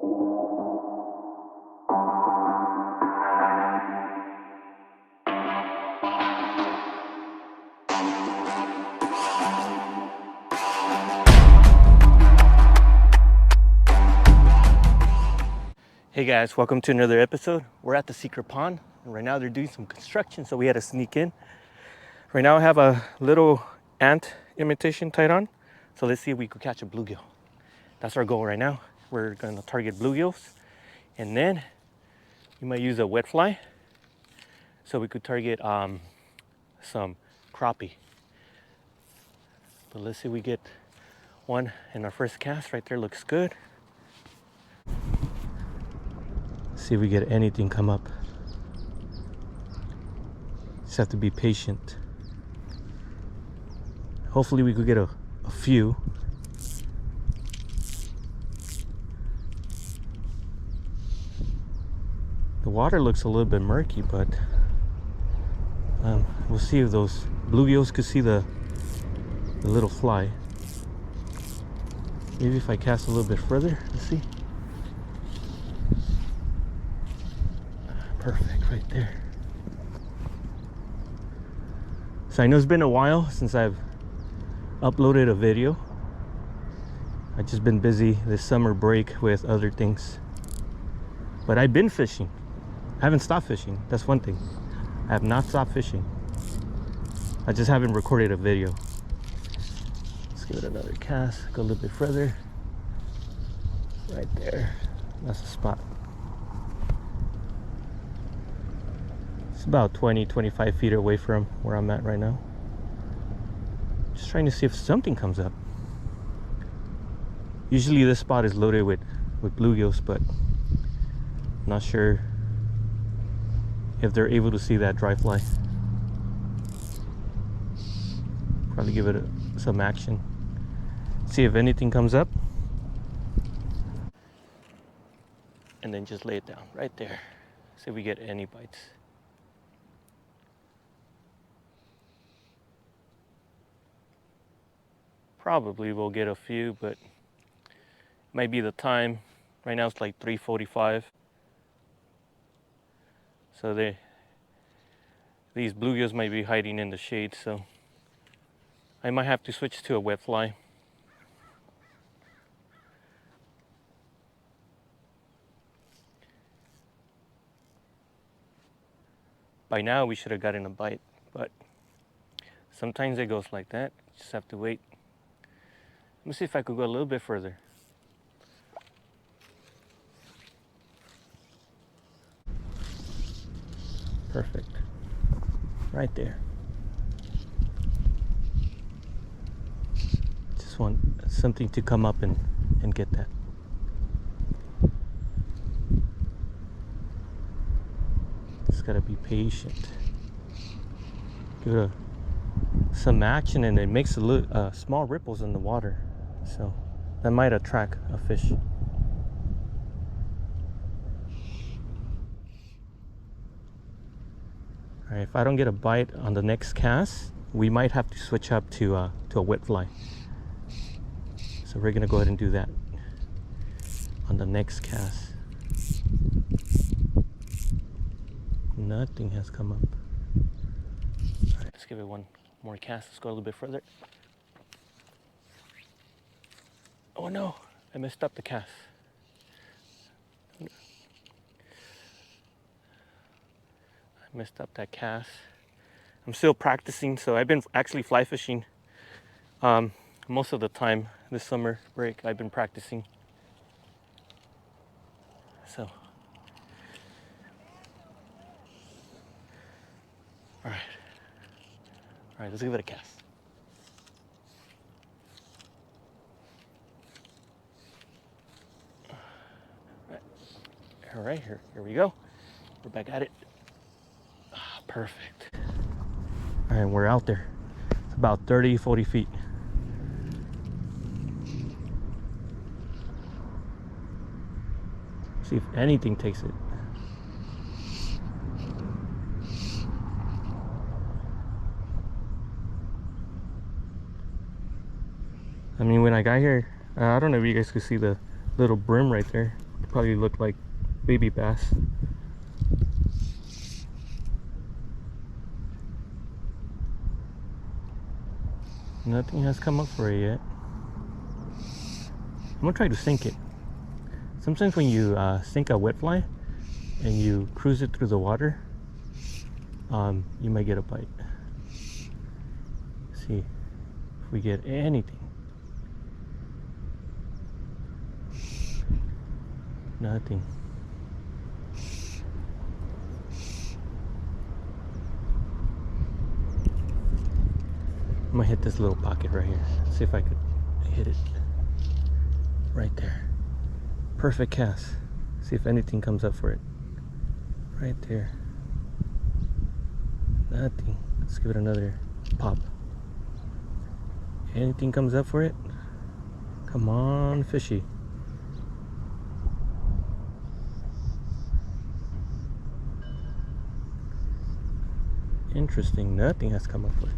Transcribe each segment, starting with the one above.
Hey guys, welcome to another episode. We're at the secret pond, and right now they're doing some construction, so we had to sneak in. Right now I have a little ant imitation tied on, so let's see if we could catch a bluegill. That's our goal right now. We're gonna target bluegills, and then we might use a wet fly, so we could target some crappie. But let's see if we get one in our first cast. Right there looks good. See if we get anything come up. Just have to be patient. Hopefully we could get a few. The water looks a little bit murky, but we'll see if those bluegills could see the little fly. Maybe if I cast a little bit further, let's see. Perfect, right there. So I know it's been a while since I've uploaded a video. I've just been busy this summer break with other things. But I've been fishing. I haven't stopped fishing. That's one thing. I have not stopped fishing. I just haven't recorded a video. Let's give it another cast. Go a little bit further. Right there. That's the spot. It's about 20-25 feet away from where I'm at right now. Just trying to see if something comes up. Usually this spot is loaded with bluegills, but not sure if they're able to see that dry fly. Probably give it some action. See if anything comes up. And then just lay it down right there. See if we get any bites. Probably we'll get a few, but might be the time. Right now it's like 3:45. So these bluegills might be hiding in the shade, so I might have to switch to a wet fly. By now we should have gotten a bite, but sometimes it goes like that. Just have to wait. Let me see if I could go a little bit further. Perfect. Right there. Just want something to come up and get that. Just gotta be patient. Give it some action, and it makes small ripples in the water. So that might attract a fish. All right, if I don't get a bite on the next cast, we might have to switch up to a wet fly. So we're gonna go ahead and do that on the next cast. Nothing has come up. All right, let's give it one more cast. Let's go a little bit further. Oh no, I messed up the cast. I messed up that cast. I'm still practicing, so I've been actually fly fishing most of the time this summer break. I've been practicing. So, all right, let's give it a cast. All right, here we go. We're back at it. Perfect. All right, we're out there. It's about 30-40 feet. See if anything takes it. I mean, when I got here, I don't know if you guys could see the little brim right there. They probably look like baby bass. Nothing has come up for it yet. I'm gonna try to sink it. Sometimes when you sink a wet fly and you cruise it through the water, you might get a bite. Let's see if we get anything. Nothing. I'm gonna hit this little pocket right here. See if I could hit it. Right there. Perfect cast. See if anything comes up for it. Right there. Nothing. Let's give it another pop. Anything comes up for it? Come on, fishy. Interesting. Nothing has come up for it.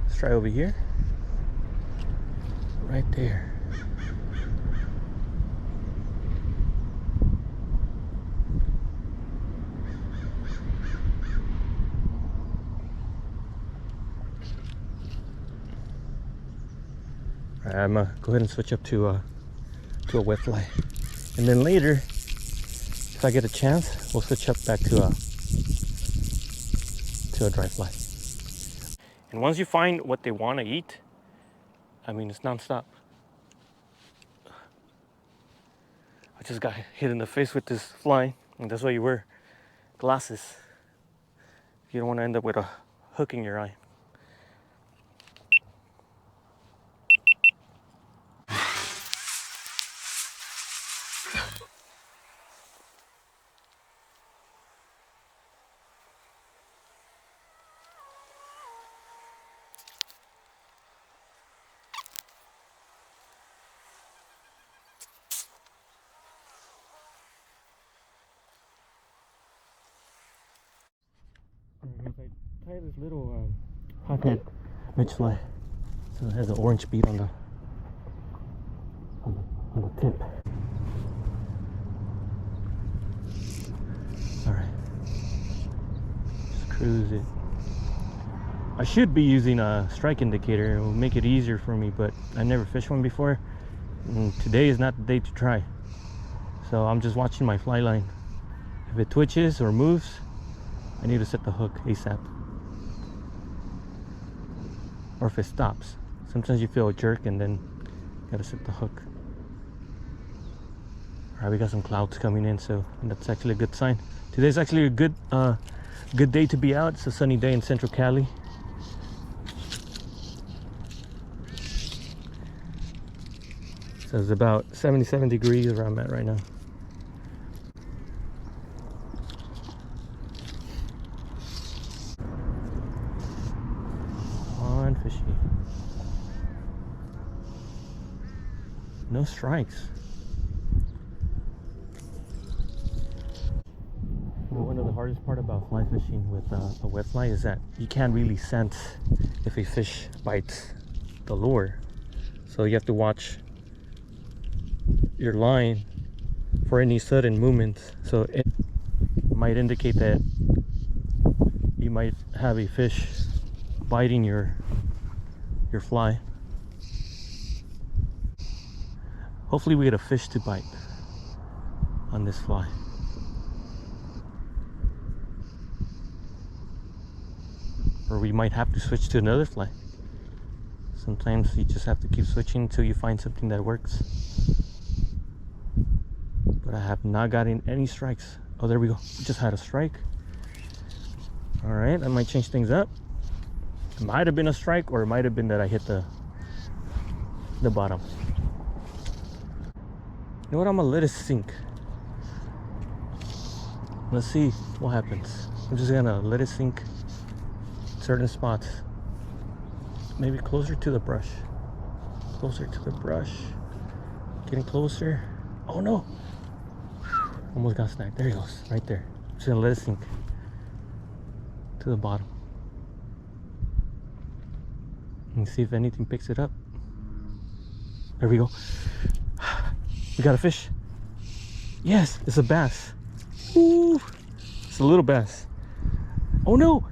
Let's try over here. Right there. Alright, I'm gonna go ahead and switch up to a wet fly, and then later, if I get a chance, we'll switch up back to a dry fly. And once you find what they want to eat, I mean, it's non-stop. I just got hit in the face with this fly, and that's why you wear glasses. You don't want to end up with a hook in your eye. I tie this little hothead midge fly, so it has an orange bead on the tip. All right, just cruise it. I should be using a strike indicator. It will make it easier for me, but I never fished one before, and today is not the day to try. So I'm just watching my fly line. If it twitches or moves, I need to set the hook ASAP. Or if it stops. Sometimes you feel a jerk and then you gotta set the hook. Alright, we got some clouds coming in, so that's actually a good sign. Today's actually a good day to be out. It's a sunny day in Central Cali. So it's about 77 degrees where I'm at right now. Fishy. No strikes. One of the hardest part about fly fishing with a wet fly is that you can't really sense if a fish bites the lure. So you have to watch your line for any sudden movements. So it might indicate that you might have a fish biting your fly. Hopefully we get a fish to bite on this fly. Or we might have to switch to another fly. Sometimes you just have to keep switching until you find something that works. But I have not gotten any strikes. Oh, there we go. We just had a strike. All right, I might change things up. It might have been a strike, or it might have been that I hit the bottom. You know what? I'm gonna let it sink. Let's see what happens. I'm just gonna let it sink certain spots. Maybe closer to the brush. Closer to the brush. Getting closer. Oh no! Almost got snagged. There he goes, right there. I'm just gonna let it sink to the bottom. And see if anything picks it up. There we go. We got a fish. Yes, it's a bass. Ooh, it's a little bass. Oh no,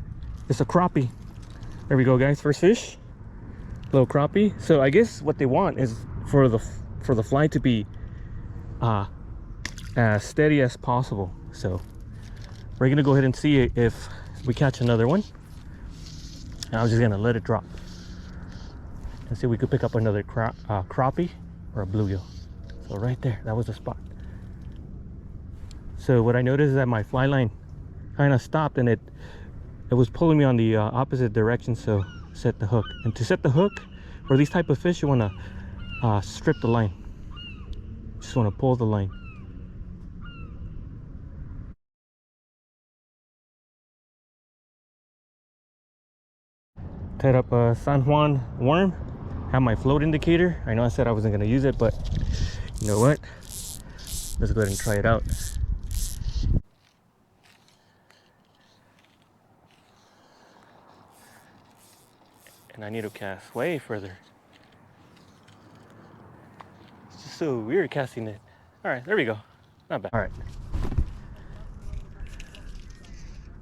it's a crappie. There we go, guys. First fish, little crappie. So I guess what they want is for the fly to be as steady as possible. So we're gonna go ahead and see if we catch another one. And I was just gonna let it drop and see if we could pick up another crappie or a bluegill. So right there, that was the spot. So what I noticed is that my fly line kind of stopped, and it was pulling me on the opposite direction. So set the hook, and to set the hook for these type of fish, you want to strip the line. Just want to pull the line. Tied up a San Juan worm. Have my float indicator. I know I said I wasn't going to use it, but you know what, let's go ahead and try it out. And I need to cast way further. It's just so weird casting it. All right, there we go. Not bad. All right.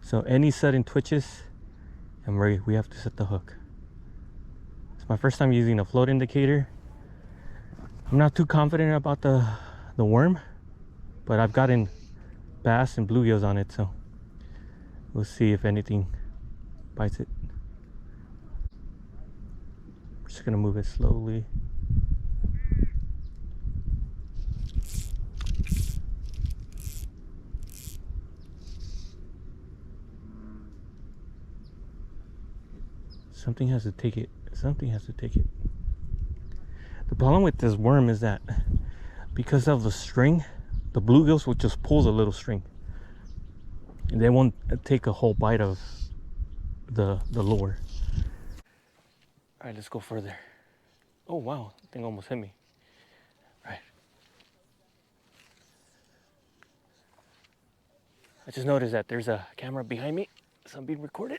So any sudden twitches, and we have to set the hook. It's my first time using a float indicator. I'm not too confident about the worm, but I've gotten bass and bluegills on it, so we'll see if anything bites it. We're just gonna move it slowly. Something has to take it. Something has to take it. The problem with this worm is that because of the string, the bluegills will just pull the little string, and they won't take a whole bite of the lure. All right, let's go further. Oh wow, that thing almost hit me. All right. I just noticed that there's a camera behind me, so I'm being recorded.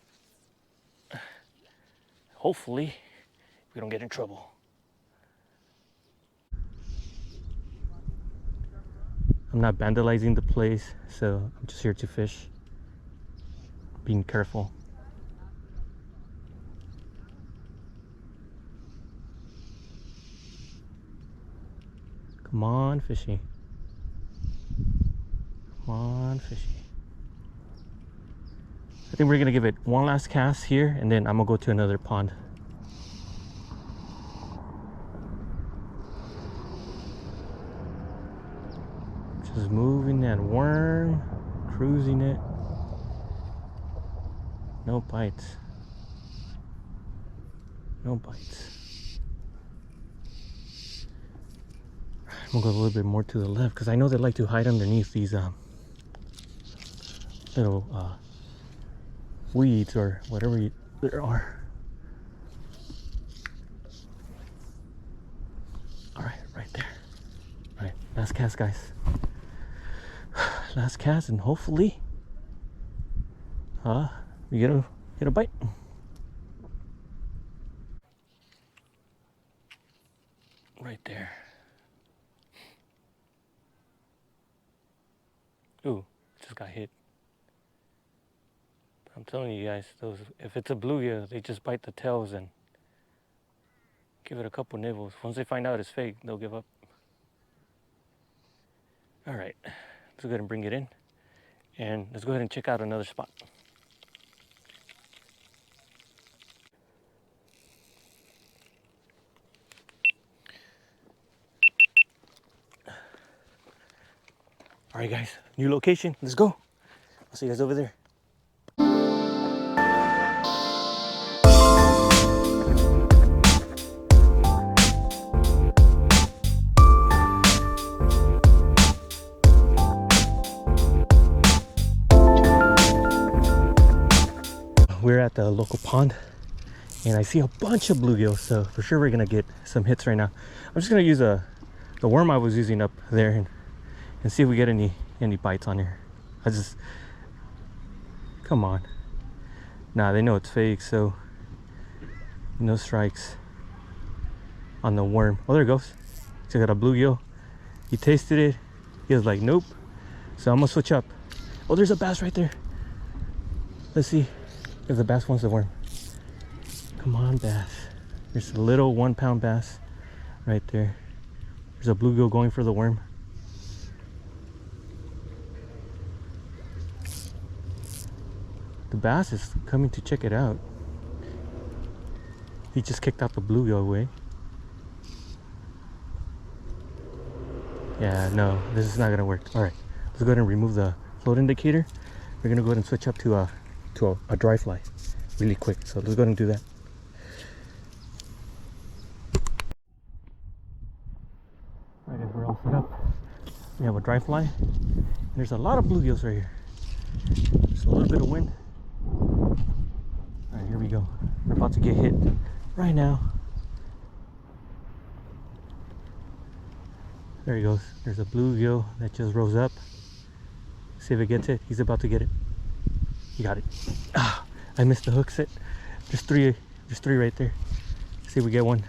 Hopefully, we don't get in trouble. I'm not vandalizing the place, so I'm just here to fish. Being careful. Come on, fishy. Come on, fishy. I think we're gonna give it one last cast here, and then I'm gonna go to another pond. Just moving that worm, cruising it. No bites. No bites. I'm gonna go a little bit more to the left because I know they like to hide underneath these little weeds or whatever there are. All right, right there. All right, last cast, guys. Last cast, and hopefully we get a bite. Right there. Ooh, just got hit. I'm telling you guys, if it's a bluegill, they just bite the tails and give it a couple nibbles. Once they find out it's fake, they'll give up. All right, let's go ahead and bring it in, and let's go ahead and check out another spot. All right, guys, new location. Let's go. I'll see you guys over there. We're at the local pond, and I see a bunch of bluegills, so for sure we're gonna get some hits right now. I'm just gonna use the worm I was using up there and see if we get any bites on here. Come on. Nah, they know it's fake, so no strikes on the worm. Oh, there it goes. Check out a bluegill. He tasted it, He was like, nope. So I'm gonna switch up. Oh, there's a bass right there. Let's see if the bass wants the worm. Come on, bass. There's a little 1 pound bass right there. There's a bluegill going for the worm. The bass is coming to check it out. He just kicked out the bluegill away. Yeah, no, this is not gonna work. All right, let's go ahead and remove the float indicator. We're gonna go ahead and switch up to a dry fly really quick. So let's go ahead and do that. All right, guys, we're all set up. We have a dry fly. And there's a lot of bluegills right here. Just a little bit of wind. All right, here we go. We're about to get hit right now. There he goes. There's a bluegill that just rose up. See if it gets it. He's about to get it. He got it. Ah, I missed the hook set. There's three right there. See if we get one.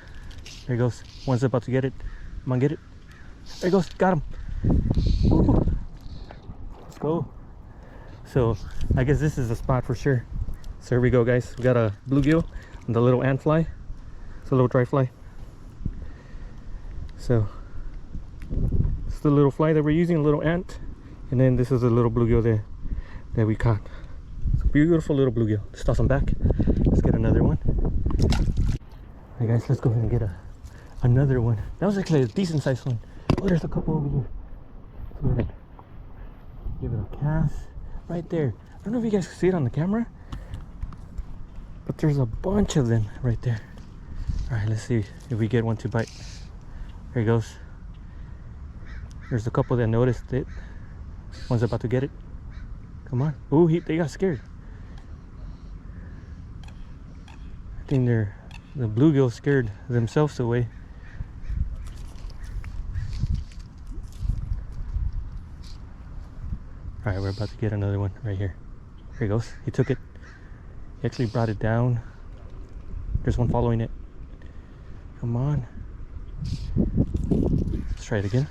There he goes. One's about to get it. Come on, get it. There he goes. Got him. Woo. Let's go. So I guess this is the spot for sure. So here we go, guys. We got a bluegill and the little ant fly. It's a little dry fly. So it's the little fly that we're using, a little ant, and then this is a little bluegill that we caught. It's a beautiful little bluegill. Let's toss them back. Let's get another one. All right, guys, let's go ahead and get another one. That was actually a decent sized one. Oh, there's a couple over here. Let's go ahead and give it a cast right there. I don't know if you guys can see it on the camera, but there's a bunch of them right there. All right, let's see if we get one to bite. There he goes. There's a couple that noticed it. One's about to get it. Come on. Oh, they got scared. I think the bluegill scared themselves away. All right, we're about to get another one right here. There he goes. He took it. He actually brought it down. There's one following it. Come on. Let's try it again.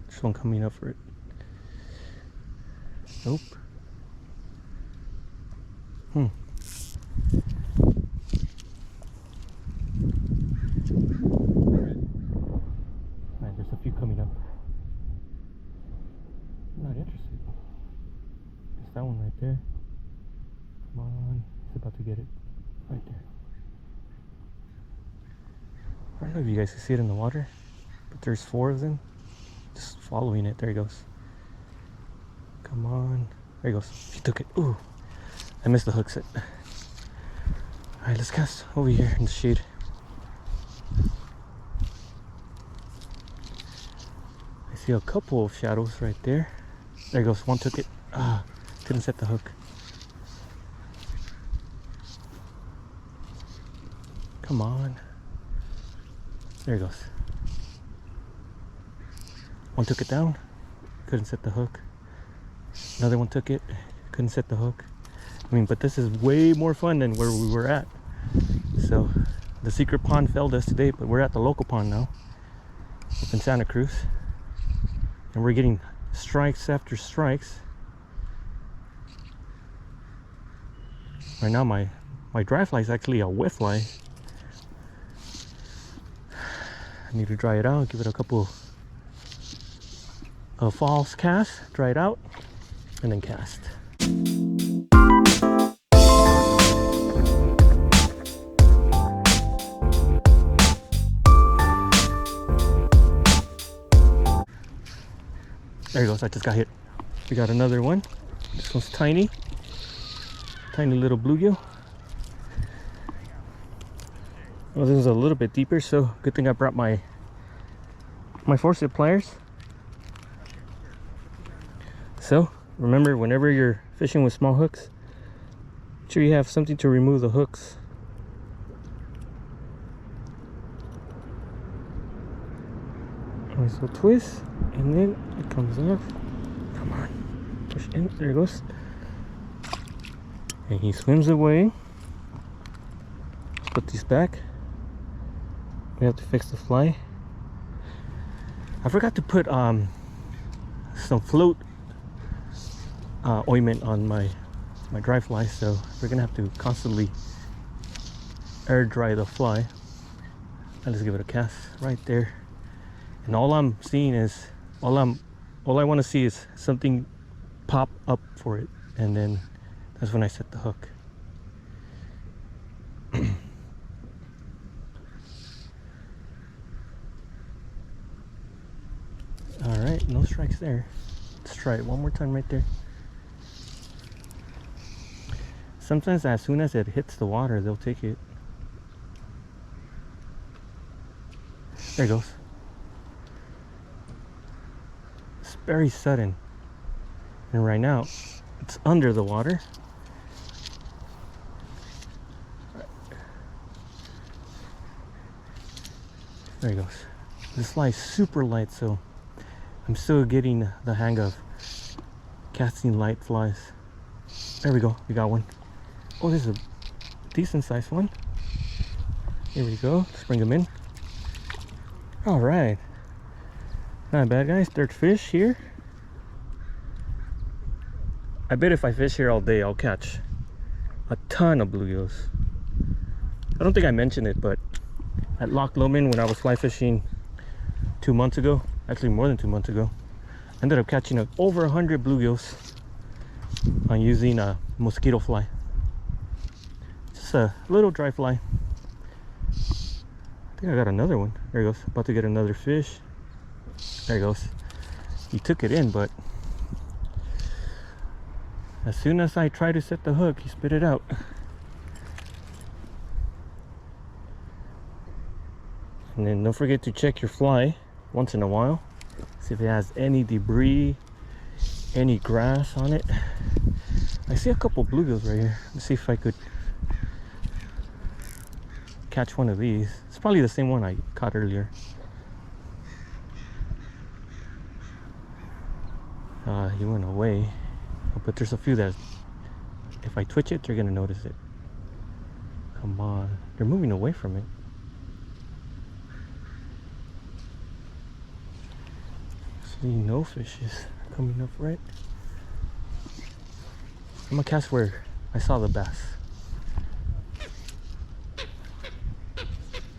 There's one coming up for it. Nope. Right, there's a few coming up. I'm not interested. There's that one right there. Come on. He's about to get it. Right there. I don't know if you guys can see it in the water, but there's 4 of them just following it. There he goes. Come on. There he goes. He took it. Ooh. I missed the hook set. Alright, let's cast over here in the shade. I see a couple of shadows right there. There he goes. One took it. Ah, couldn't set the hook. Come on. There he goes. One took it down. Couldn't set the hook. Another one took it. Couldn't set the hook. I mean, but this is way more fun than where we were at. So the secret pond failed us today, but we're at the local pond now, up in Santa Cruz, and we're getting strikes after strikes. Right now my dry fly is actually a wet fly. I need to dry it out, give it a couple of false casts, dry it out, and then cast. There he goes. I just got hit. We got another one. This one's tiny. Tiny little bluegill. Well, this is a little bit deeper, so good thing I brought my forceps pliers. So remember, whenever you're fishing with small hooks, make sure you have something to remove the hooks. And so twist, and then it comes off. Come on, push in. There it goes. And he swims away. Let's put these back. We have to fix the fly. I forgot to put some float ointment on my dry fly, so we're gonna have to constantly air dry the fly. I'll just give it a cast right there, and all I'm seeing is all I want to see is something pop up for it, and then that's when I set the hook. All right, no strikes there. Let's try it one more time right there. Sometimes as soon as it hits the water, they'll take it. There it goes. It's very sudden. And right now, it's under the water. There he goes. This fly is super light, so I'm still getting the hang of casting light flies. There we go, we got one. Oh, this is a decent sized one. Here we go, let's bring them in. All right, not bad, guys. Third fish here. I bet if I fish here all day, I'll catch a ton of bluegills. I don't think I mentioned it, but at Loch Lomond, when I was fly fishing 2 months ago, actually more than 2 months ago, I ended up catching over 100 bluegills on using a mosquito fly. Just a little dry fly. I think I got another one. There he goes. About to get another fish. There he goes. He took it in, but as soon as I try to set the hook, he spit it out. And then don't forget to check your fly once in a while. See if it has any debris, any grass on it. I see a couple bluegills right here. Let's see if I could catch one of these. It's probably the same one I caught earlier. He went away. But there's a few that if I twitch it, they're gonna notice it. Come on. They're moving away from it. See, no fishes coming up right. I'm gonna cast where I saw the bass.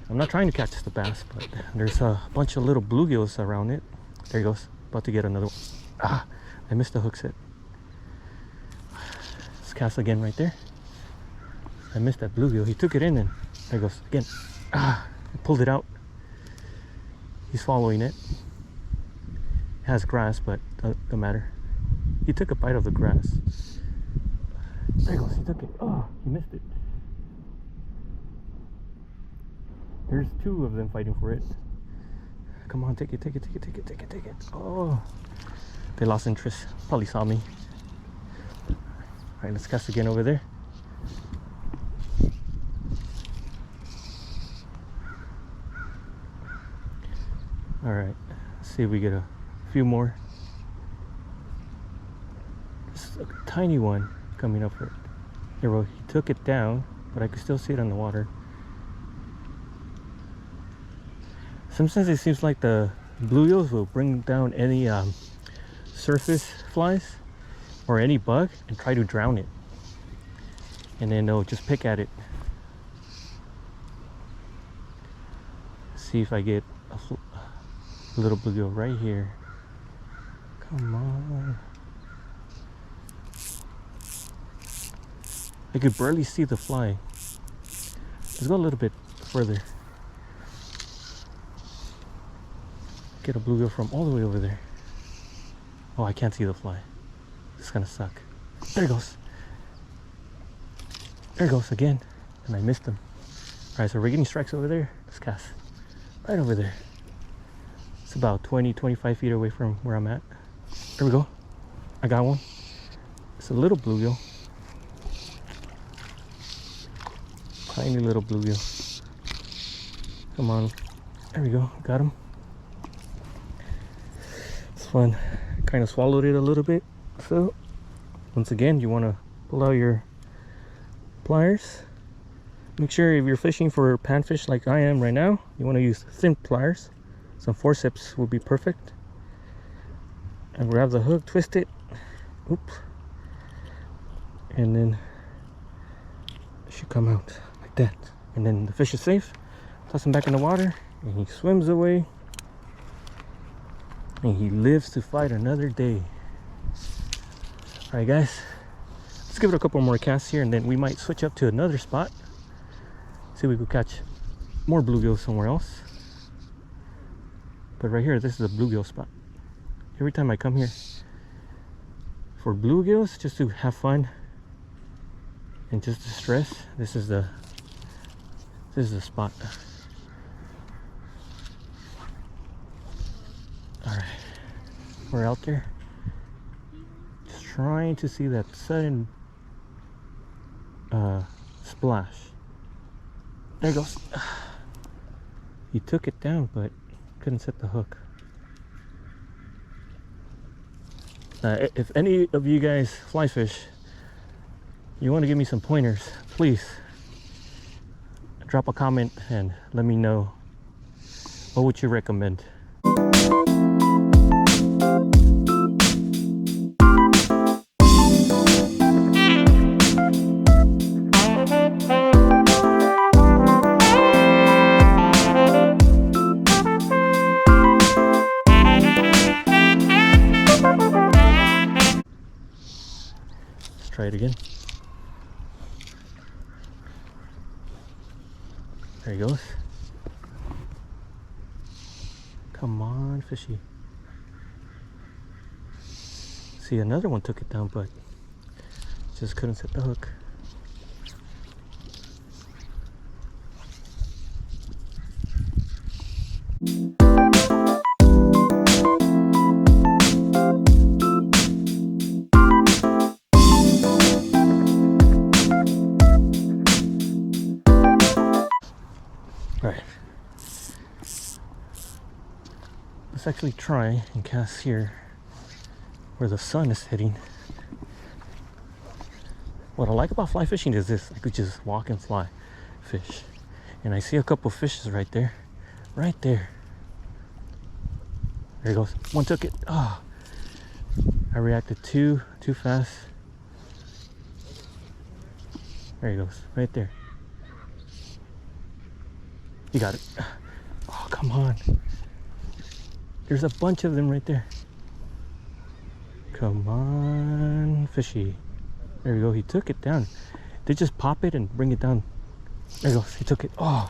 I'm not trying to catch the bass, but there's a bunch of little bluegills around it. There he goes. About to get another one. Ah, I missed the hook set. Let's cast again right there. I missed that bluegill. He took it in and there it goes again. Ah, I pulled it out. He's following it. It has grass, but doesn't matter. He took a bite of the grass. There he goes. He took it. Oh, he missed it. There's two of them fighting for it. Come on, take it, take it, take it, take it, take it, take it. Oh, they lost interest. Probably saw me. All right, let's cast again over there. All right, let's see if we get a few more. Just a tiny one coming up for it. Here, well, he took it down, but I could still see it on the water. Sometimes it seems like the bluegills will bring down any surface flies or any bug and try to drown it, and then they'll just pick at it. See if I get a little bluegill right here. Come on. I could barely see the fly. Let's go a little bit further. Get a bluegill from all the way over there. Oh, I can't see the fly. It's gonna suck. There it goes. There it goes again. And I missed him. Alright, so we're getting strikes over there. Let's cast. Right over there. It's about 20-25 feet away from where I'm at. There we go. I got one. It's a little bluegill. Tiny little bluegill. Come on. There we go. Got him. It's fun. Kind of swallowed it a little bit. So, once again, you want to pull out your pliers. Make sure if you're fishing for panfish like I am right now, you want to use thin pliers. Some forceps will be perfect. And grab the hook, twist it, oops, and then it should come out like that. And then the fish is safe. Toss him back in the water, and he swims away. And he lives to fight another day. All right, guys, let's give it a couple more casts here, and then we might switch up to another spot. See if we could catch more bluegills somewhere else. But right here, this is a bluegill spot. Every time I come here for bluegills, just to have fun and just to stress, this is the spot. All right, we're out there just trying to see that sudden splash. There it goes. He took it down, but couldn't set the hook. If any of you guys fly fish, you want to give me some pointers, please drop a comment and let me know what would you recommend. Try it again. There he goes. Come on, fishy. See, another one took it down, but just couldn't set the hook. Right. Let's actually try and cast here where the sun is hitting. What I like about fly fishing is this: I could just walk and fly fish. And I see a couple fishes right there. Right there. There he goes. One took it. Oh, I reacted too fast. There he goes. Right there. You got it. Oh, come on. There's a bunch of them right there. Come on, fishy. There we go. He took it down. They just pop it and bring it down. There he goes. He took it. Oh,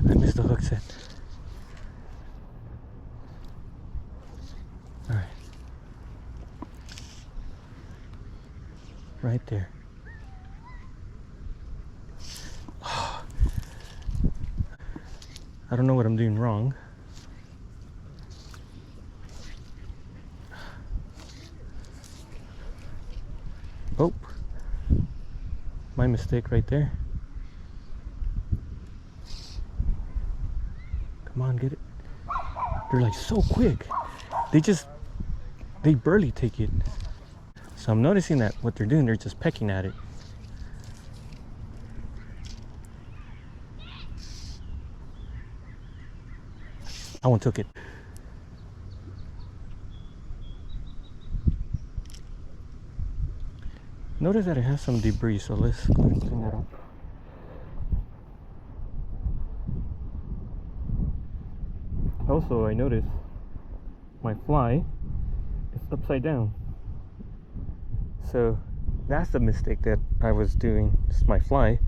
I missed the hook set. All right. Right there. I don't know what I'm doing wrong. Oh, my mistake right there. Come on, get it. They're like so quick. They barely take it. So I'm noticing that what they're doing, they're just pecking at it. That one took it. Notice that it has some debris, so let's go ahead and clean that up. Also, I noticed my fly is upside down. So that's the mistake that I was doing. It's my fly.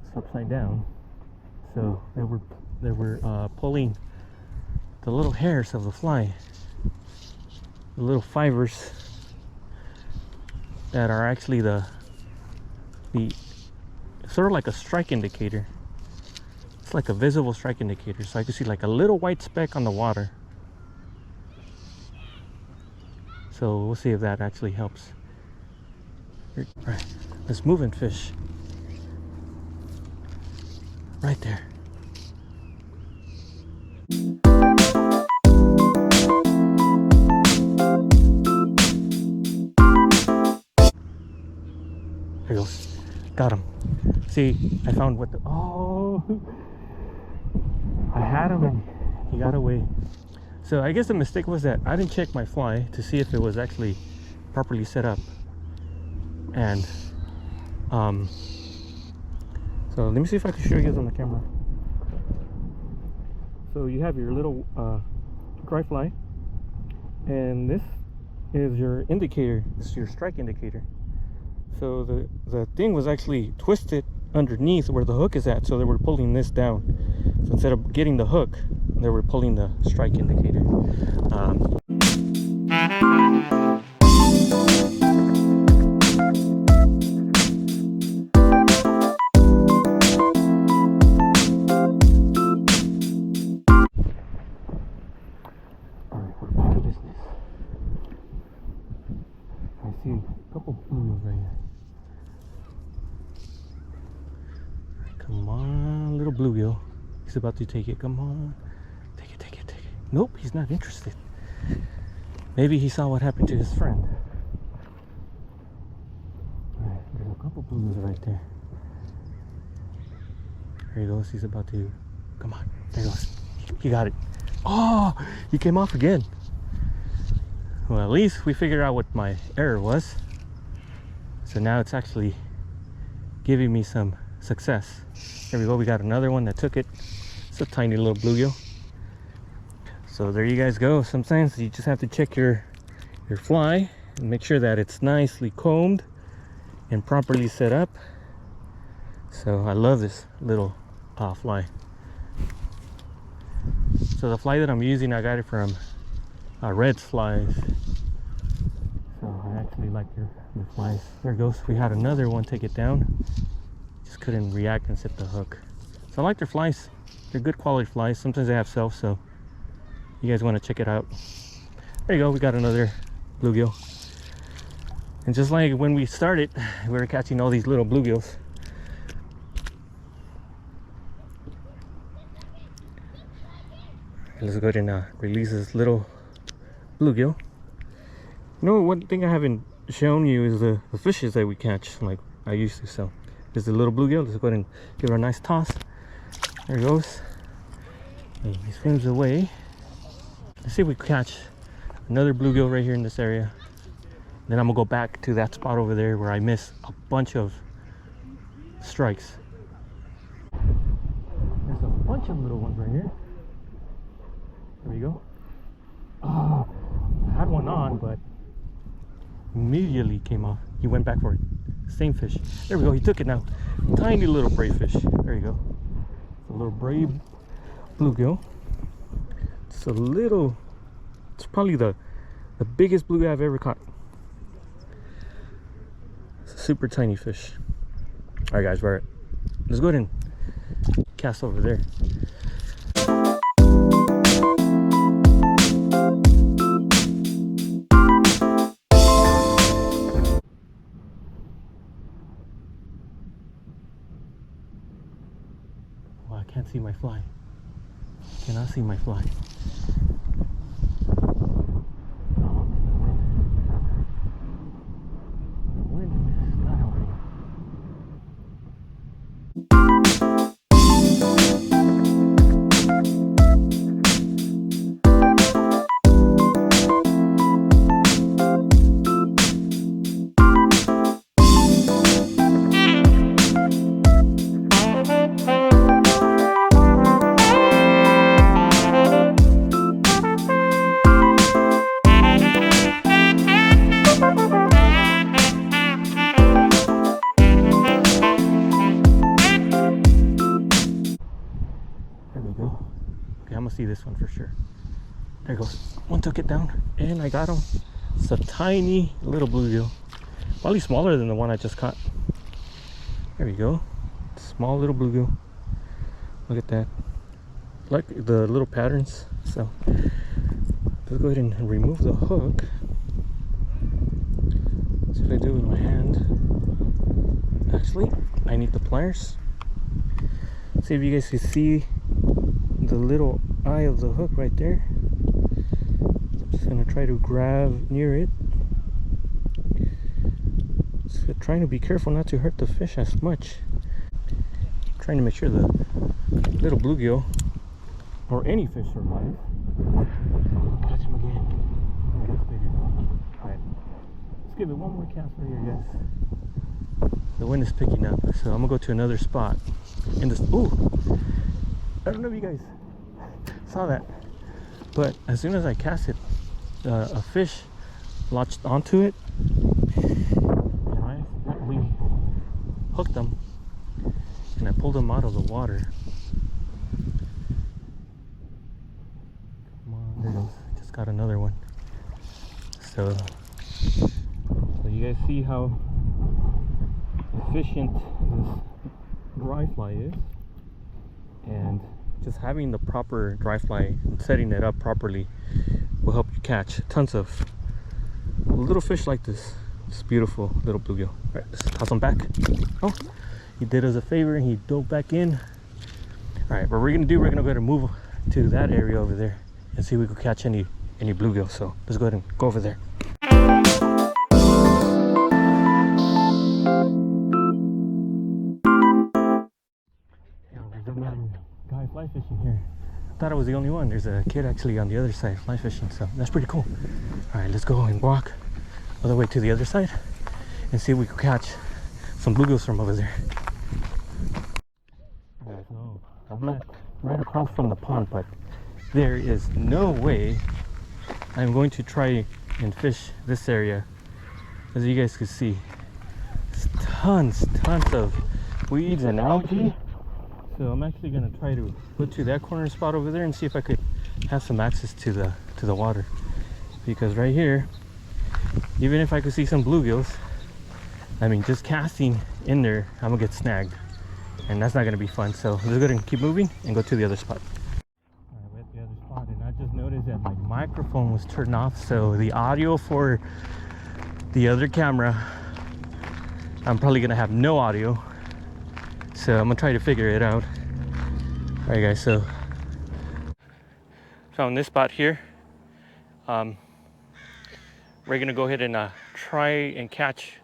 It's upside down. So they were pulling the little hairs of the fly, the little fibers that are actually the sort of like a strike indicator. It's like a visible strike indicator, so I can see like a little white speck on the water. So we'll see if that actually helps. All right, let's move and fish. Right there. There he goes. Got him. See, I found what the, oh, I had him and he got away. So I guess the mistake was that I didn't check my fly to see if it was actually properly set up. And so let me see if I can show you guys on the camera. So you have your little dry fly, and this is your indicator. This is your strike indicator. So the thing was actually twisted underneath where the hook is at, so they were pulling this down. So instead of getting the hook, they were pulling the strike indicator. I see a couple bluegills right here. Come on, little bluegill. He's about to take it. Come on. Take it, take it, take it. Nope, he's not interested. Maybe he saw what happened to his friend. Alright, there's a couple bluegills right there. There he goes. He's about to. Come on. There he goes. He got it. Oh, he came off again. Well, at least we figured out what my error was. So now it's actually giving me some success. There we go. We got another one that took it. It's a tiny little bluegill. So there you guys go. Sometimes you just have to check your fly and make sure that it's nicely combed and properly set up. So I love this little fly. So the fly that I'm using, I got it from Red's Flies. So I actually like their flies. There it goes. We had another one take it down. Just couldn't react and set the hook. So I like their flies. They're good quality flies. Sometimes they have self, so you guys want to check it out. There you go. We got another bluegill. And just like when we started, we were catching all these little bluegills. Let's go ahead and release this little bluegill. You know, one thing I haven't shown you is the fishes that we catch like I used to. So there's the little bluegill. Let's go ahead and give her a nice toss. There he goes. And he swims away. Let's see if we catch another bluegill right here in this area. Then I'm gonna go back to that spot over there where I missed a bunch of strikes. There's a bunch of little ones right here. There we go. Oh, I had one on, but immediately came off. He went back for it. Same fish. There we go. He took it now. Tiny little brave fish. There you go. It's a little brave bluegill. It's a little. It's probably the biggest bluegill I've ever caught. It's a super tiny fish. All right, guys. Let's go ahead and cast over there. I can't see my fly. Cannot see my fly. The wind is not helping. See this one for sure. There goes. One took it down and I got him. It's a tiny little bluegill, probably smaller than the one I just caught. There we go. Small little bluegill. Look at that. Like the little patterns. So let's go ahead and remove the hook. Let's see if I do it with my hand. Actually, I need the pliers. See if you guys can see the little eye of the hook right there. I'm just gonna try to grab near it. Just trying to be careful not to hurt the fish as much. trying to make sure the little bluegill or any fish survives. Catch him again. Oh, that's bigger. Alright, let's give it one more cast right here, guys. The wind is picking up, so I'm gonna go to another spot in this. Ooh, I don't know if you guys saw that, but as soon as I cast it, a fish latched onto it, and I accidentally hooked them, and I pulled them out of the water. Come on, there it goes. Just got another one. So you guys see how efficient this dry fly is, and just having the proper dry fly and setting it up properly will help you catch tons of little fish like this. This beautiful little bluegill. All right, let's toss him back. Oh, he did us a favor and he dove back in. All right, what we're gonna do, we're gonna go ahead and move to that area over there and see if we can catch any bluegill. So let's go ahead and go over there. There's another guy fly fishing here. I thought I was the only one. There's a kid actually on the other side fly fishing, so that's pretty cool. All right, let's go and walk all the way to the other side and see if we can catch some bluegills from over there. So I'm right across from the pond, but there is no way I'm going to try and fish this area. As you guys can see, there's tons of weeds and algae. So I'm actually going to try to go to that corner spot over there and see if I could have some access to the water, because right here, even if I could see some bluegills, I mean, just casting in there, I'm gonna get snagged, and that's not gonna be fun. So let's go ahead and keep moving and go to the other spot. All right, we're at the other spot, and I just noticed that my microphone was turned off, so the audio for the other camera, I'm probably gonna have no audio. So I'm gonna try to figure it out. All right, guys. So found this spot here. We're gonna go ahead and try and catch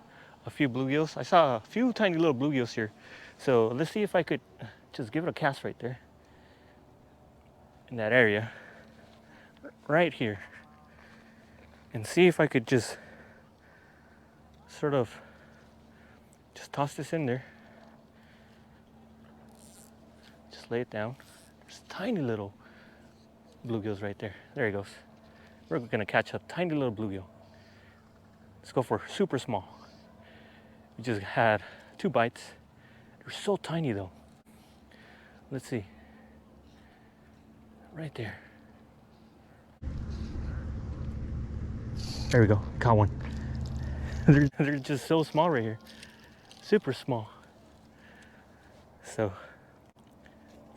a few bluegills. I saw a few tiny little bluegills here, so let's see if I could just give it a cast right there in that area right here, and see if I could just sort of just toss this in there, just lay it down. There's tiny little bluegills right there. There he goes. We're gonna catch a tiny little bluegill. Let's go for super small. We just had 2 bites. They're so tiny though. Let's see. Right there. There we go. Caught one. They're just so small right here. Super small. So,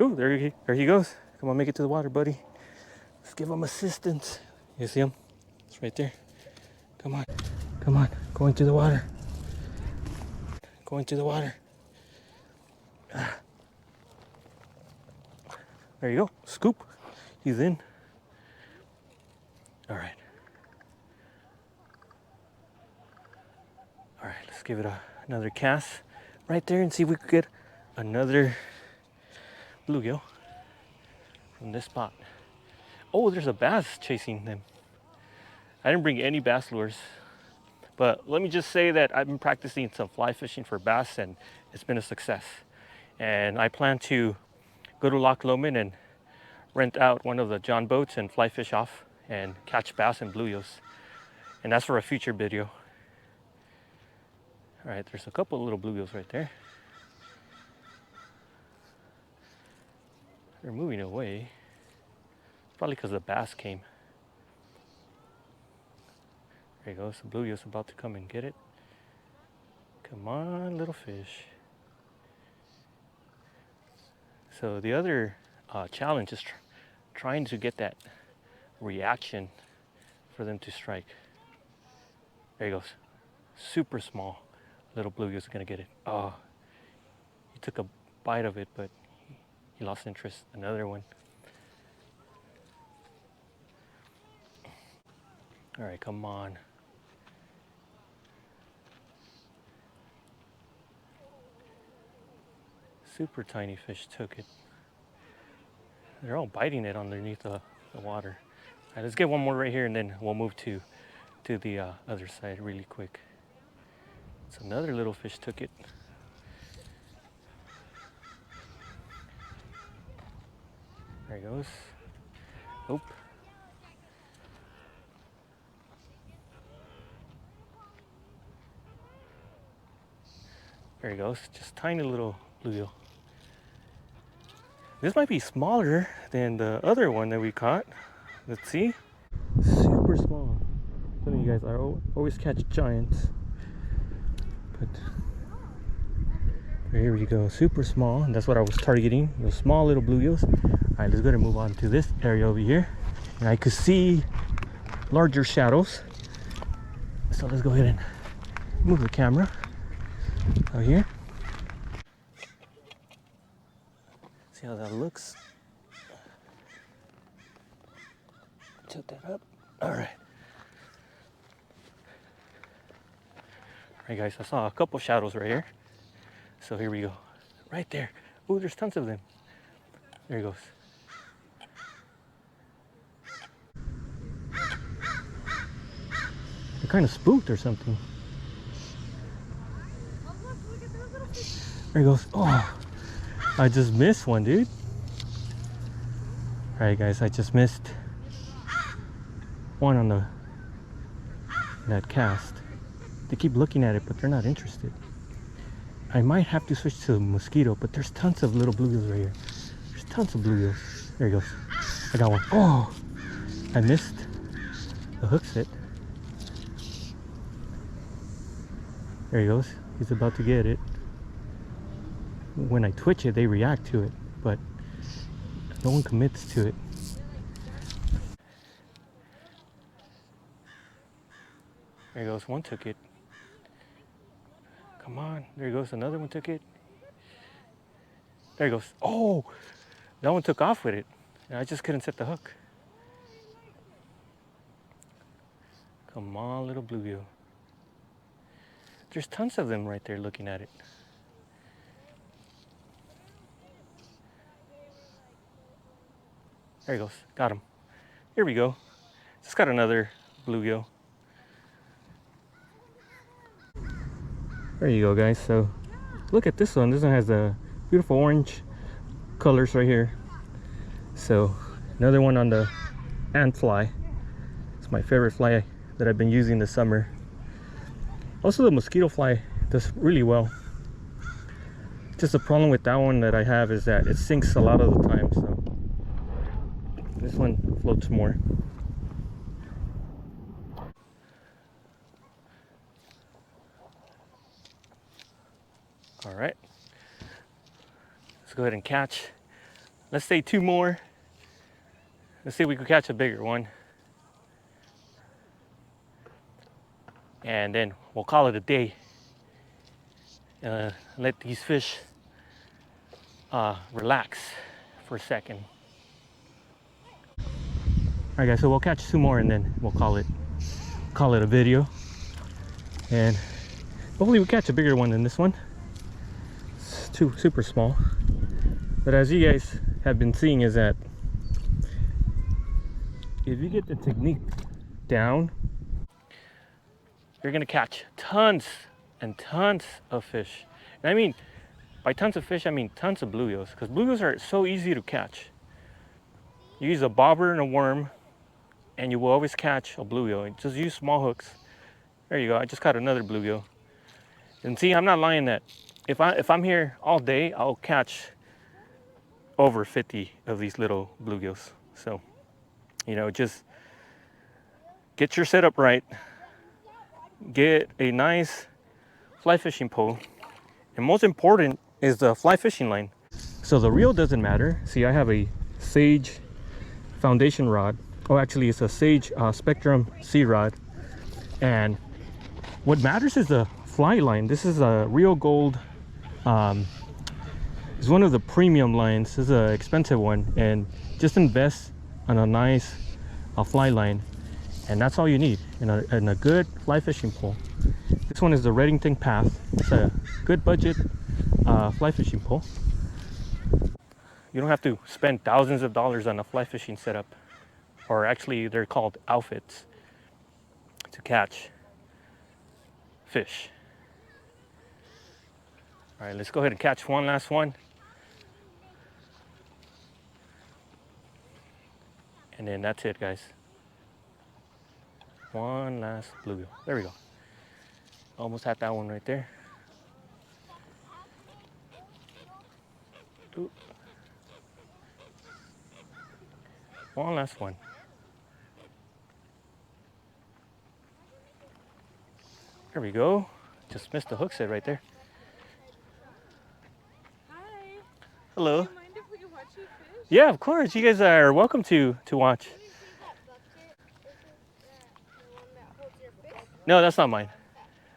ooh, there he goes. Come on, make it to the water, buddy. Let's give him assistance. You see him? It's right there. Come on. Come on. Go into the water. Go into the water. There you go. Scoop. He's in. All right. All right, let's give it another cast right there and see if we could get another bluegill from this spot. Oh, there's a bass chasing them. I didn't bring any bass lures, but let me just say that I've been practicing some fly fishing for bass, and it's been a success. And I plan to go to Loch Lomond and rent out one of the John boats and fly fish off and catch bass and bluegills. And that's for a future video. All right, there's a couple of little bluegills right there. They're moving away. Probably because the bass came. There he goes. The bluegill's about to come and get it. Come on, little fish. So the other challenge is trying to get that reaction for them to strike. There he goes. Super small little bluegill's gonna get it. Oh, he took a bite of it, but he lost interest. Another one. All right, come on. super tiny fish took it. They're all biting it underneath the water. All right, let's get one more right here and then we'll move to the other side really quick. So another little fish took it. There he goes. Oop. There he goes. Just tiny little bluegill. This might be smaller than the other one that we caught. Let's see. Super small. Some of you guys, I always catch giants. But here we go. Super small. And that's what I was targeting. Those small little bluegills. All right, let's go ahead and move on to this area over here. And I could see larger shadows. So let's go ahead and move the camera out here. See how that looks. Tilt that up. All right. All right, guys, I saw a couple shadows right here. So here we go. Right there. Oh, there's tons of them. There he goes. They're kind of spooked or something. There he goes. Oh, I just missed one, dude. All right, guys, I just missed one on that cast. They keep looking at it, but they're not interested. I might have to switch to mosquito, but there's tons of little bluegills right here. There's tons of bluegills. There he goes. I got one. Oh, I missed the hook set. There he goes. He's about to get it. When I twitch it, they react to it, but no one commits to it. There goes, one took it. Come on, there goes, another one took it. There he goes. Oh, that one took off with it. And I just couldn't set the hook. Come on, little bluegill. There's tons of them right there looking at it. There he goes, got him. Here we go. Just got another bluegill. There you go, guys. So look at this one. This one has the beautiful orange colors right here. So another one on the ant fly. It's my favorite fly that I've been using this summer. Also the mosquito fly does really well. Just the problem with that one that I have is that it sinks a lot of the time, so this one floats more. All right, let's go ahead and catch. Let's say two more. Let's see if we could catch a bigger one. And then we'll call it a day. Let these fish relax for a second. All right, guys, so we'll catch two more and then we'll call it a video. And hopefully we catch a bigger one than this one. It's super small. But as you guys have been seeing is that if you get the technique down, you're gonna catch tons and tons of fish. And I mean, by tons of fish, I mean tons of bluegills, because bluegills are so easy to catch. You use a bobber and a worm, and you will always catch a bluegill. Just use small hooks. There you go, I just caught another bluegill. And see, I'm not lying that if I'm here all day, I'll catch over 50 of these little bluegills. So, you know, just get your setup right. Get a nice fly fishing pole, and most important is the fly fishing line. So the reel doesn't matter. See, I have a Sage foundation rod. Oh, actually it's a Sage Spectrum C rod, and what matters is the fly line. This is a Real Gold. It's one of the premium lines. This is an expensive one, and just invest on a nice fly line. And that's all you need in a good fly fishing pole. This one is the Redington Path. It's a good budget fly fishing pole. You don't have to spend thousands of dollars on a fly fishing setup, or actually they're called outfits, to catch fish. All right, let's go ahead and catch one last one. And then that's it, guys. One last bluegill. There we go. Almost had that one right there. Ooh. One last one. There we go. Just missed the hook set right there. Hi. Hello. Do you mind if we watch you fish? Yeah, of course. You guys are welcome to watch. No, that's not mine.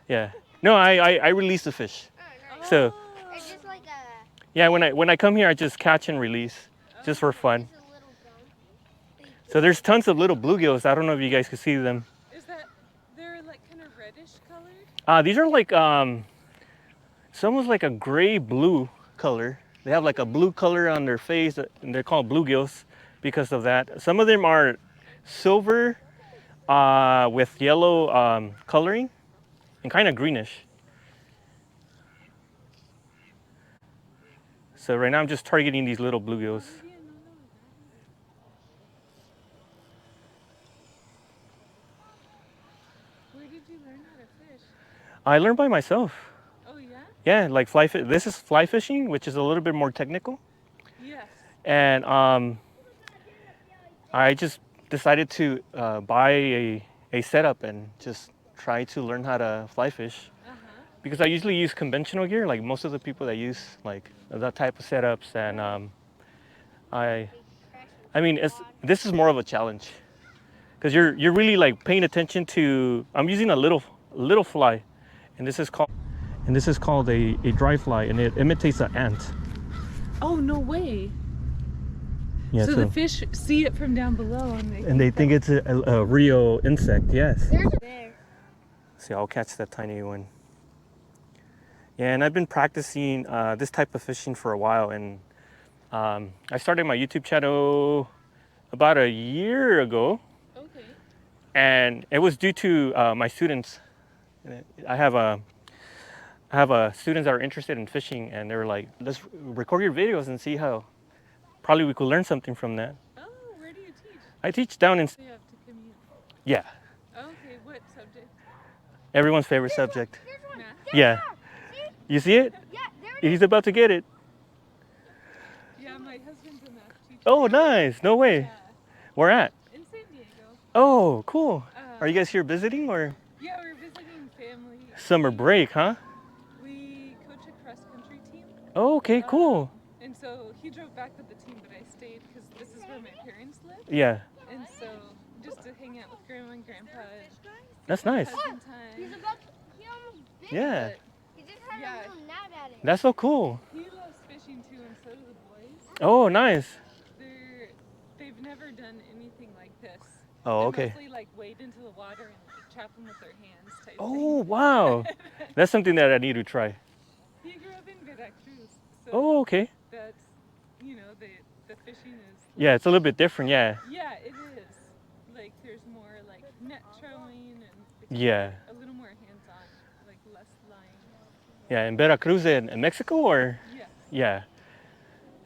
Yeah. No, I release the fish. So It's just like a. yeah, when I come here, I just catch and release, just for fun. It's a little bone. So there's tons of little bluegills. I don't know if you guys can see them. Is that they're like kind of reddish colored? These are like it's almost like a gray blue color. They have like a blue color on their face, and they're called bluegills because of that. Some of them are silver with yellow coloring and kind of greenish. So right now I'm just targeting these little bluegills. Where did you learn how to fish? I learned by myself. Oh yeah? Yeah, like this is fly fishing, which is a little bit more technical. Yes. And I just decided to buy a setup and just try to learn how to fly fish. Because I usually use conventional gear, like most of the people that use like that type of setups, and I mean this is more of a challenge because you're really like paying attention to. I'm using a little fly, and this is called a dry fly, and it imitates an ant. Oh no way. Yeah, So the fish see it from down below and they think it's a real insect. Yes. There's a bear. See, I'll catch that tiny one. Yeah, and I've been practicing this type of fishing for a while, and I started my YouTube channel about a year ago. Okay. And it was due to my students. I have students that are interested in fishing, and they were like, "Let's record your videos and see how probably we could learn something from that." Oh, where do you teach? I teach down in You have to commute. yeah, Okay, what subject? everyone's favorite subject. Math? Yeah, you see it? Yeah, there it is. He's about to get it. Yeah, my husband's a math teacher. Oh, nice! No way. Yeah. Where at? In San Diego. Oh, cool. Are you guys here visiting or Yeah, we're visiting family. summer break? Huh? We coach a cross country team. Oh, okay, cool. And so he drove back with the team, but I stayed because this is where my parents live. Yeah, And so just to hang out with grandma and grandpa and that's nice. cousin He's time. about to, he almost bit Yeah, it. He just had Yeah. a little gnat at it. that's so cool. He loves fishing too, and so do the boys. Oh, nice. They've never done anything like this. Oh, They okay. mostly like wade into the water and like trap them with their hands type Oh, thing. wow. That's something that I need to try. He grew up in Veracruz, so Oh, okay. that's, you know, the fishing is. Yeah, it's a little bit different. Yeah. Yeah, it is. Like there's more like net throwing and Yeah. a little more hands-on, like less line. Yeah, in Veracruz in Mexico or? Yes. Yeah.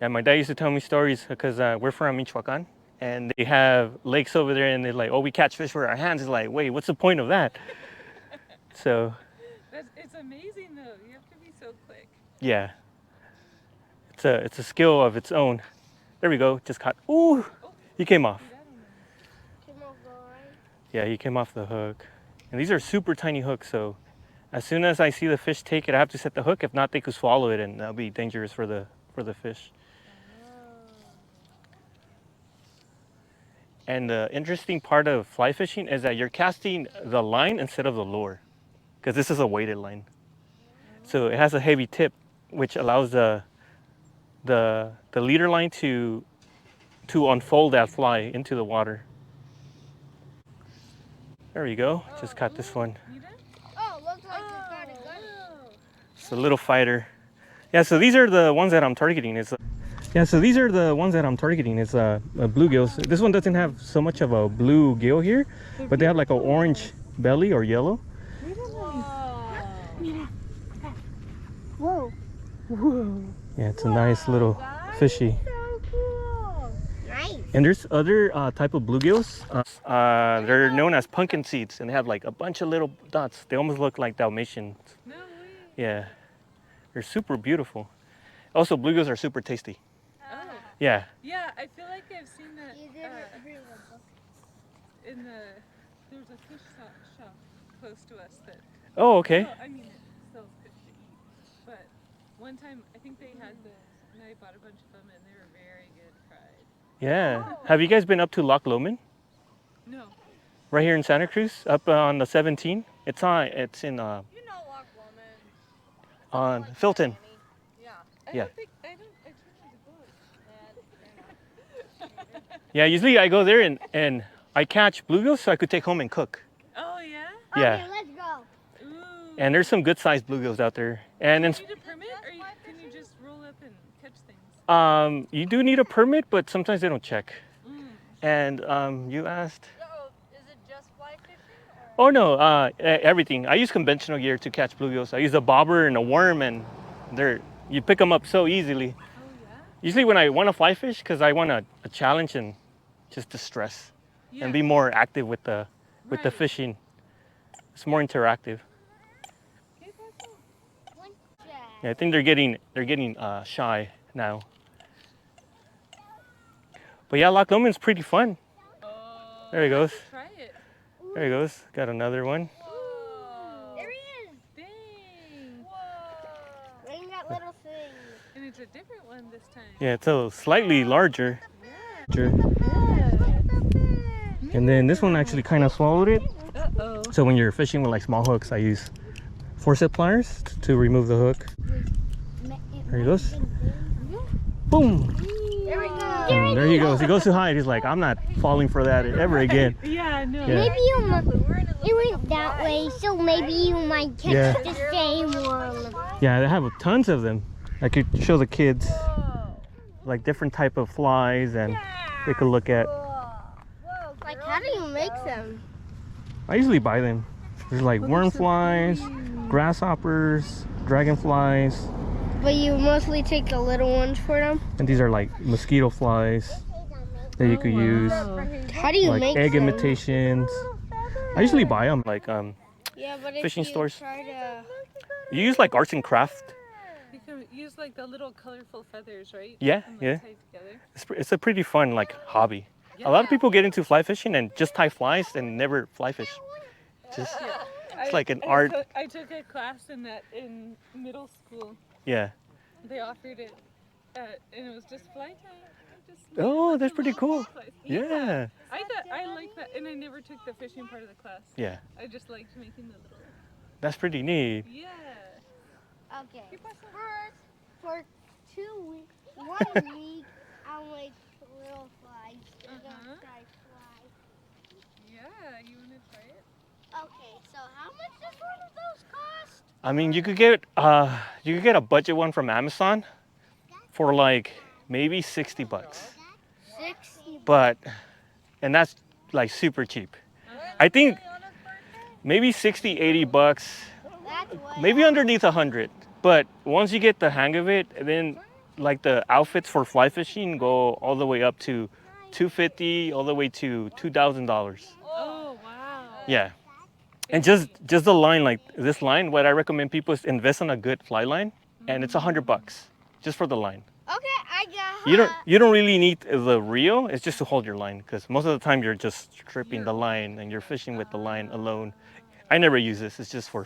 Yeah, my dad used to tell me stories because we're from Michoacan and they have lakes over there and they're like, oh, we catch fish with our hands. It's like, wait, what's the point of that? So, It's amazing though. You have to be so quick. yeah. It's a skill of its own. There we go. Just caught. Ooh, he came off. Dude, I don't know. Come on, boy. Yeah, he came off the hook. And these are super tiny hooks, so as soon as I see the fish take it, I have to set the hook. If not, they could swallow it and that'll be dangerous for the fish. And the interesting part of fly fishing is that you're casting the line instead of the lure, because this is a weighted line. So it has a heavy tip, which allows the leader line to unfold that fly into the water. There we go. Just caught this one. You done? Oh, looks like you got a gun. Wow. It's a little fighter. Yeah, so these are the ones that I'm targeting. Yeah, so these are the ones that I'm targeting. It's bluegills. This one doesn't have so much of a blue gill here, but they have like an orange belly or yellow. Whoa. Yeah, it's a nice little fishy. So cool. Nice. And there's other type of bluegills. They're known as pumpkin seeds, and they have like a bunch of little dots. They almost look like Dalmatians. No way. Yeah, they're super beautiful. Also, bluegills are super tasty. Oh. Yeah. Yeah, I feel like I've seen that You didn't bring a book. in there's a fish shop close to us that, Oh, okay. well, I mean, it sells fish to eat. But one time, I think they had those, and I bought a bunch of them, and they were very good fried. Yeah. Have you guys been up to Loch Lomond? No. Right here in Santa Cruz, up on the 17. It's in You know Loch Lomond. on Filton. Yeah. I Yeah. don't think, I turned my book. Yeah, usually I go there and I catch bluegills so I could take home and cook. Oh, yeah? Yeah. Okay, let's go. Ooh. And there's some good sized bluegills out there. And Do in, you need a permit, or can you just roll up and catch things? you do need a permit, but sometimes they don't check. Mm. And you asked. Oh, is it just fly fishing? Or? Oh no, everything. I use conventional gear to catch bluegills. I use a bobber and a worm, and you pick them up so easily. Oh, yeah? Usually when I want to fly fish, because I want a challenge and just distress Yeah. and be more active with the Right. fishing. It's more interactive. Okay, that's all. One Yeah, I think they're getting shy now. But yeah, Loch Lomond's pretty fun. Oh, There he goes. try it. There he goes. Got another one. Whoa. There he is. Dang. Whoa. Bring that little thing. And it's a different one this time. Yeah, it's a slightly larger. Yeah. And then this one actually kind of swallowed it. Uh-oh. So when you're fishing with like small hooks, I use forceps pliers to remove the hook. There he goes. Boom. There we go. And there he goes. He goes too high. He's like, I'm not falling for that ever again. Yeah, no. Yeah. Maybe you went that way, so maybe you might catch Yeah. the same one. Yeah, they have tons of them. I could show the kids Whoa. like different type of flies, and they could look at. Whoa, Like, girl. how do you make them? I usually buy them. There's like worm flies, grasshoppers, dragonflies, But you mostly take the little ones for them? and these are like mosquito flies that you could use. How do you Like make egg them? imitations. I usually buy them like Yeah, but if fishing you stores. try to... you use like arts and craft. You can use like the little colorful feathers, right? Yeah, And, like, yeah. tie together. It's a pretty fun like hobby. A lot of people get into fly fishing and just tie flies and never fly fish. Just it's like an art. I took a class in that in middle school. Yeah. They offered it, and it was just fly tying. I just Oh, made that's lots pretty of cool. little flies. Yeah. I thought I liked that, and I never took the fishing part of the class. Yeah. I just liked making the little. That's pretty neat. Yeah. Okay. Keep us on. For 2 weeks, 1 week, I'll make little flies. I'm gonna Uh-huh. try flies. Yeah, you want to try it? Okay, so how much does one of those cost? I mean, you could get a budget one from Amazon for like maybe 60 bucks. 60. And that's like super cheap. I think maybe 60, 80 bucks, That's way maybe underneath 100. But once you get the hang of it, then like the outfits for fly fishing go all the way up to $250 all the way to $2,000. Oh wow. Yeah. And just the line, like this line, what I recommend people is invest on a good fly line, and it's $100 just for the line. Okay, I got You don't really need the reel. It's just to hold your line, because most of the time you're just stripping the line and you're fishing with the line alone. I never use this. It's just for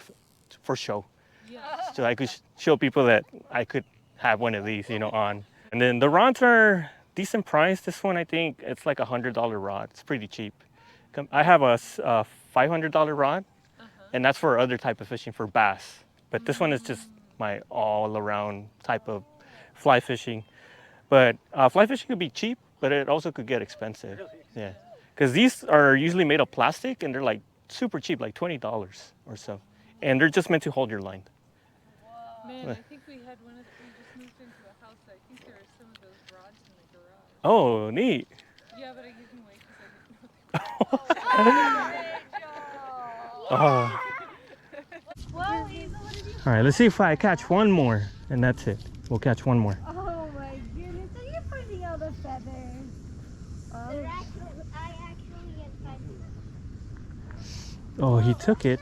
show. Yeah. So I could show people that I could have one of these, on. And then the rods are decent price. This one, I think it's like $100 rod. It's pretty cheap. I have a $500 rod, and that's for other type of fishing, for bass. But this one is just my all-around type of fly fishing. But fly fishing could be cheap, but it also could get expensive. Yeah, because these are usually made of plastic, and they're like super cheap, like $20 or so. And they're just meant to hold your line. Man, I think we had one of we just moved into a house. I think there were some of those rods Oh, neat. Yeah, but I gave them away because I didn't know they Oh. Well, Hazel, what did you? All right, let's see if I catch one more, and that's it. We'll catch one more. Oh my goodness, are you finding out the feathers? I actually get 5 minutes. Oh, he took it.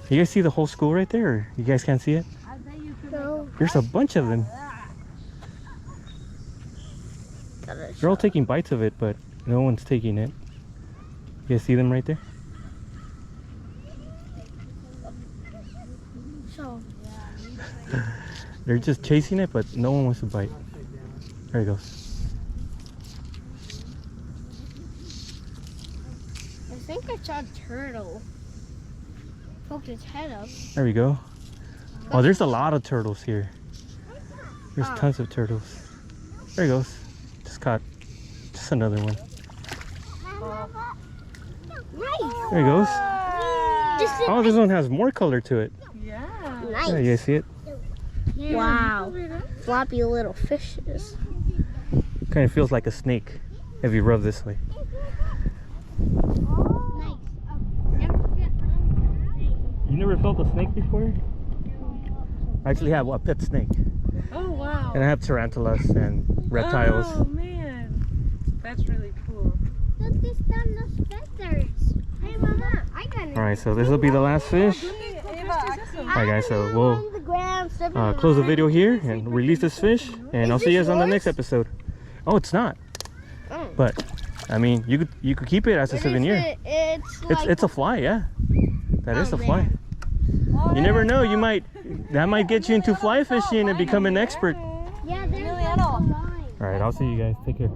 You guys see the whole school right there? Or you guys can't see it? I bet you could No. There's a bunch of them. They're all taking bites of it, but no one's taking it. You guys see them right there? So, They're just chasing it, but no one wants to bite. There he goes. I think I saw a turtle. Poked its head up. There we go. Oh, there's a lot of turtles here. There's tons of turtles. There he goes. Just caught just another one. Nice. There he goes. Just Oh, this one has more color to it. Yeah. nice. Yeah, you guys see it? Wow. Floppy little fishes. Kind of feels like a snake if you rub this way. Nice. You never felt a snake before? I actually have a pet snake. Oh, wow. And I have tarantulas and reptiles. Oh, man. That's really cool. Look, this down those feathers. Hey, Mama, I got it. Alright, so this will be the last fish. Alright guys, so we'll close the video here and release this fish. And I'll see you guys on the next episode. Oh, it's not. But, I mean, you could keep it as a souvenir. It's a fly, yeah. That is a fly. You never know, that might get you into fly fishing and become an expert. Yeah, there's Really at all. a line. Alright, I'll see you guys. Take care.